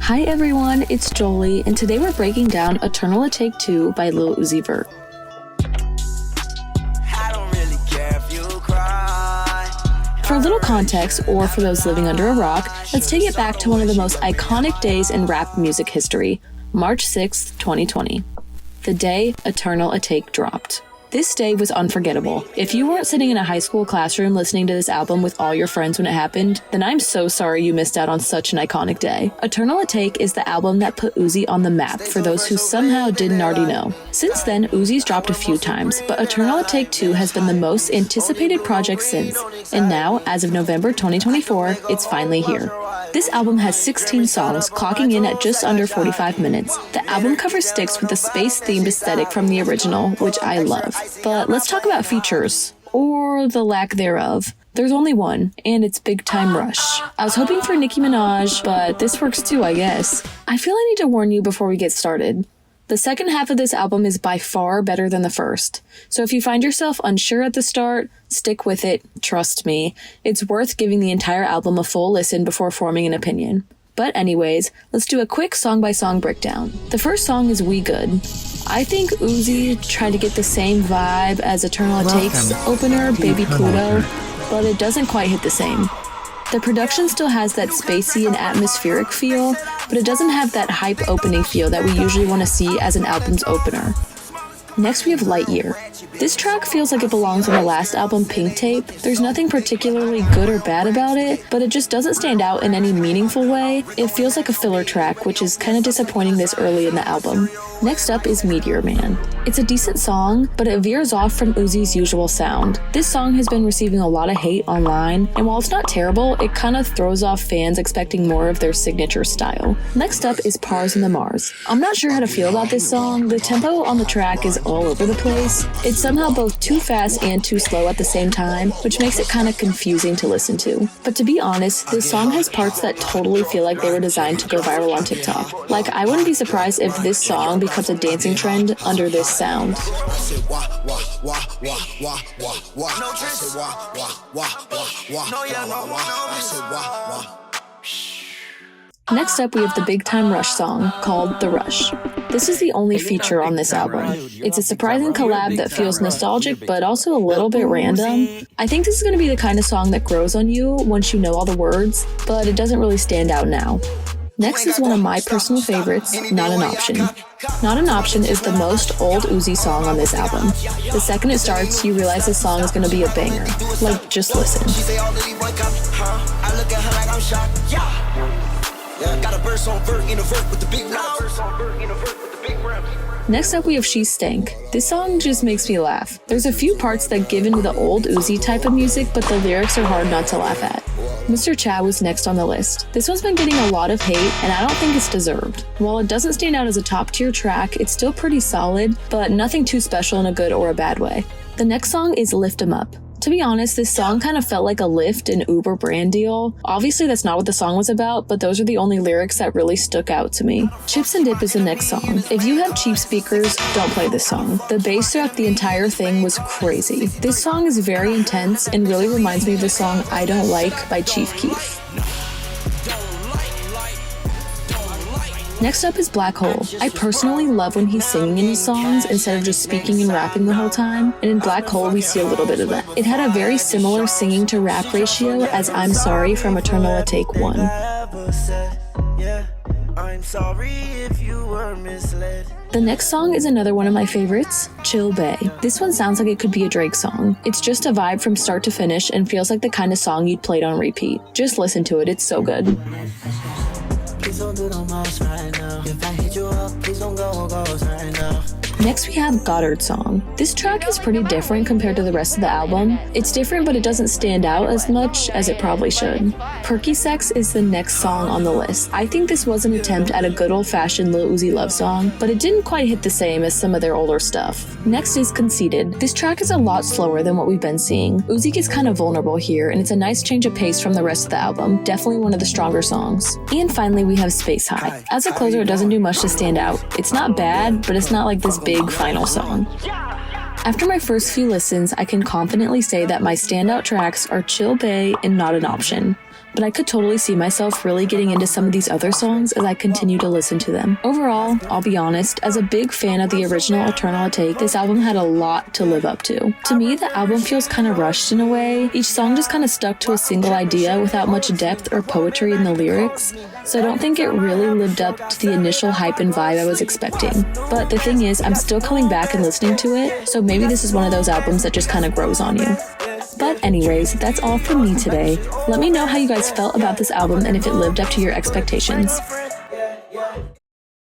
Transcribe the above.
Hi everyone, it's Jolie, and today we're breaking down Eternal Atake 2 by Lil Uzi Vert. For a little context, or for those living under a rock, let's take it back to one of the most iconic days in rap music history, March 6th, 2020. The day Eternal Atake dropped. This day was unforgettable. If you weren't sitting in a high school classroom listening to this album with all your friends when it happened, then I'm so sorry you missed out on such an iconic day. Eternal Atake is the album that put Uzi on the map for those who somehow didn't already know. Since then, Uzi's dropped a few times, but Eternal Atake 2 has been the most anticipated project since. And now, as of November 2024, it's finally here. This album has 16 songs, clocking in at just under 45 minutes. The album cover sticks with the space-themed aesthetic from the original, which I love. But let's talk about features, or the lack thereof. There's only one, and it's Big Time Rush. I was hoping for Nicki Minaj, but this works too, I guess. I feel I need to warn you before we get started. The second half of this album is by far better than the first. So if you find yourself unsure at the start, stick with it, trust me. It's worth giving the entire album a full listen before forming an opinion. But anyways, let's do a quick song-by-song breakdown. The first song is We Good. I think Uzi tried to get the same vibe as Eternal Atake's opener, Baby Pluto, but it doesn't quite hit the same. The production still has that spacey and atmospheric feel, but it doesn't have that hype opening feel that we usually want to see as an album's opener. Next we have Light Year. This track feels like it belongs on the last album, Pink Tape. There's nothing particularly good or bad about it, but it just doesn't stand out in any meaningful way. It feels like a filler track, which is kind of disappointing this early in the album. Next up is Meteor Man. It's a decent song, but it veers off from Uzi's usual sound. This song has been receiving a lot of hate online, and while it's not terrible, it kind of throws off fans expecting more of their signature style. Next up is Pars and the Mars. I'm not sure how to feel about this song. The tempo on the track is all over the place. It's somehow both too fast and too slow at the same time, which makes it kind of confusing to listen to. But to be honest, this song has parts that totally feel like they were designed to go viral on TikTok. Like, I wouldn't be surprised if this song becomes a dancing trend under this sound. Next up, we have the Big Time Rush song, called The Rush. This is the only feature on this album. It's a surprising collab that feels nostalgic, but also a little bit random. I think this is going to be the kind of song that grows on you once you know all the words, but it doesn't really stand out now. Next is one of my personal favorites, Not an Option. Not an Option is the most old Uzi song on this album. The second it starts, you realize this song is going to be a banger. Like, just listen. Next up we have She Stank. This song just makes me laugh. There's a few parts that give into the old Uzi type of music, but the lyrics are hard not to laugh at. Mr. Cha was next on the list. This one's been getting a lot of hate, and I don't think it's deserved. While it doesn't stand out as a top-tier track, it's still pretty solid, but nothing too special in a good or a bad way. The next song is Lift 'Em Up. To be honest, this song kind of felt like a Lyft and Uber brand deal. Obviously, that's not what the song was about, but those are the only lyrics that really stuck out to me. Chips and Dip is the next song. If you have cheap speakers, don't play this song. The bass throughout the entire thing was crazy. This song is very intense and really reminds me of the song I Don't Like by Chief Keef. Next up is Black Hole. I personally love when he's singing in his songs instead of just speaking and rapping the whole time, and in Black Hole we see a little bit of that. It had a very similar singing to rap ratio as I'm Sorry from Eternal Atake 1. The next song is another one of my favorites, Chill Bay. This one sounds like it could be a Drake song. It's just a vibe from start to finish and feels like the kind of song you'd play on repeat. Just listen to it, it's so good. Next we have Goddard Song. This track is pretty different compared to the rest of the album. It's different, but it doesn't stand out as much as it probably should. Perky Sex is the next song on the list. I think this was an attempt at a good old-fashioned Lil Uzi love song, but it didn't quite hit the same as some of their older stuff. Next is Conceited. This track is a lot slower than what we've been seeing. Uzi gets kind of vulnerable here, and it's a nice change of pace from the rest of the album. Definitely one of the stronger songs. And finally, we have Space High. As a closer, it doesn't do much to stand out. It's not bad, but it's not like this big final song. After my first few listens, I can confidently say that my standout tracks are Chill Bay and Not an Option. but I could totally see myself really getting into some of these other songs as I continue to listen to them. Overall, I'll be honest, as a big fan of the original Eternal Atake, this album had a lot to live up to. To me, the album feels kind of rushed in a way. Each song just kind of stuck to a single idea without much depth or poetry in the lyrics, so I don't think it really lived up to the initial hype and vibe I was expecting. But the thing is, I'm still coming back and listening to it, so maybe this is one of those albums that just kind of grows on you. But anyways, that's all from me today. Let me know how you guys felt about this album and if it lived up to your expectations.